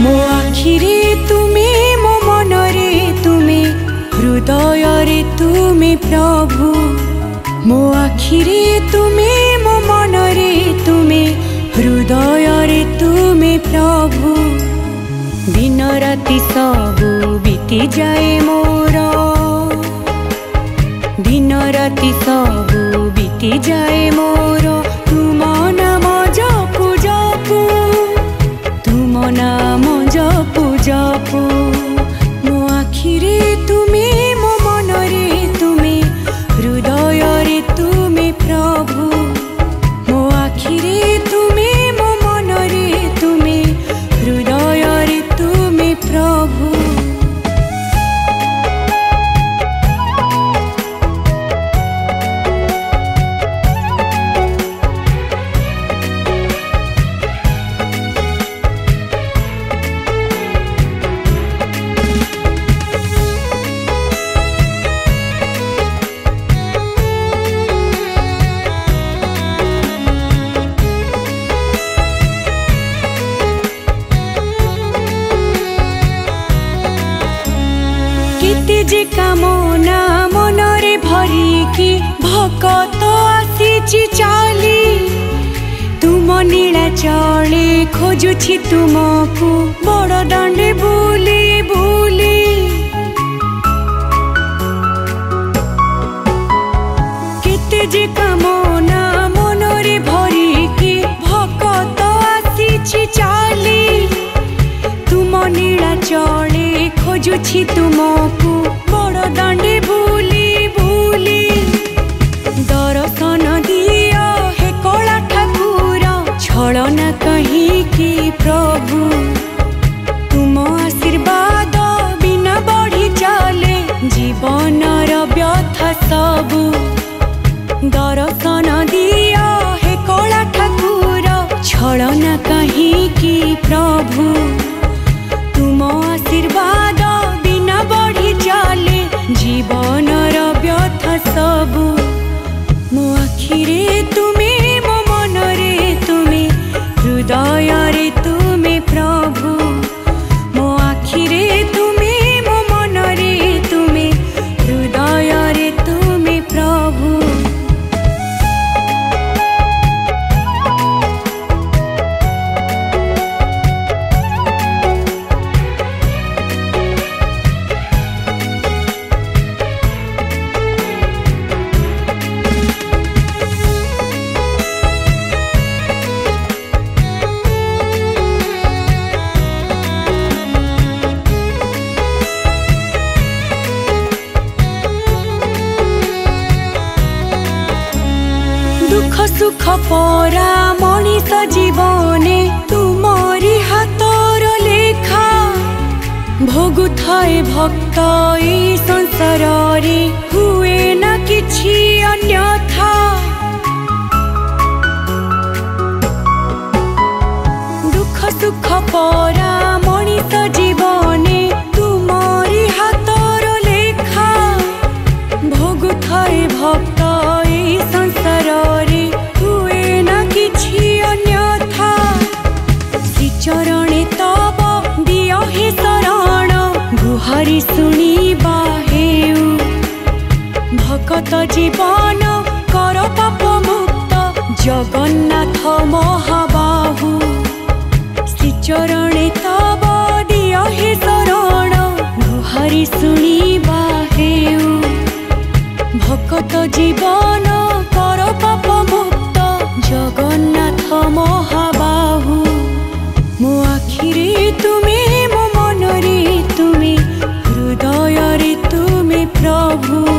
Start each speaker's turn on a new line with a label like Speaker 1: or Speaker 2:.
Speaker 1: मो आखिरे तुमे मो मनरे तुमे हृदयरे तुमे प्रभु मो आखिरे तुमे मो मनरे तुमे हृदयरे तुमे प्रभु दिन राति सबु बीती जाए मोर दिन राति सबु बीती जाए मोर तुम नाम जपु जपु तुम नाम जपु जपु मो आखिरे तुमे मो मनरे तुमे हृदयरे तुमे प्रभु मो आखिरे तुमे मो मनरे तुमे हृदयरे तुमे प्रभु जे कामना मनरे भरिकी भकत आसीची चाली तुम नीला चले खोजुछि तुमको बड़ दांडे बुली बुली केते जे कामना मनरे भरिकी भकत आसीची चाली तुम नीला चले खोजुछि तुमको बड़ दांडे बुली बुली दर्शन दिया हे कला ठाकुर छलना कहीं की प्रभु तुम आशीर्वाद बिना बढ़ी चले जीवनर व्यथा सबु दर्शन दिया हे कला ठाकुर छलना कहीं की प्रभु तुम आशीर्वाद बिना बढ़ी चले जीवनर व्यथा सबु मो आखिरे तुमे मो मनरे तुमे हृदयरे तुमे प्रभु मो आखिरे तुमे मो मनरे तुमे हृदयरे तुमे प्रभु दुख सुख परा मनीष जीवने तुमरी हाथर लेखा भोगु थाए भक्त ए संसार रे हुए न किछि अन्यथा दुख सुख परा मनीष जीवने तुमरी हाथर लेखा भोगु थाए भक्त ए संसार रे हुए न किछि अन्यथा श्री चरणे तब दियो हे शरण गुहारी शुणिबा हेउ भकत जीवन कर पाप मुक्त जगन्नाथ महाबाहु श्री चरणे तब दियो हे शरण गुहारी शुणिबा हेउ भकत जीवन कर पाप मुक्त जगन्नाथ महाबाहु मो आखिरे तुमे मो मनरे तुमे हृदयरे तुमे प्रभु।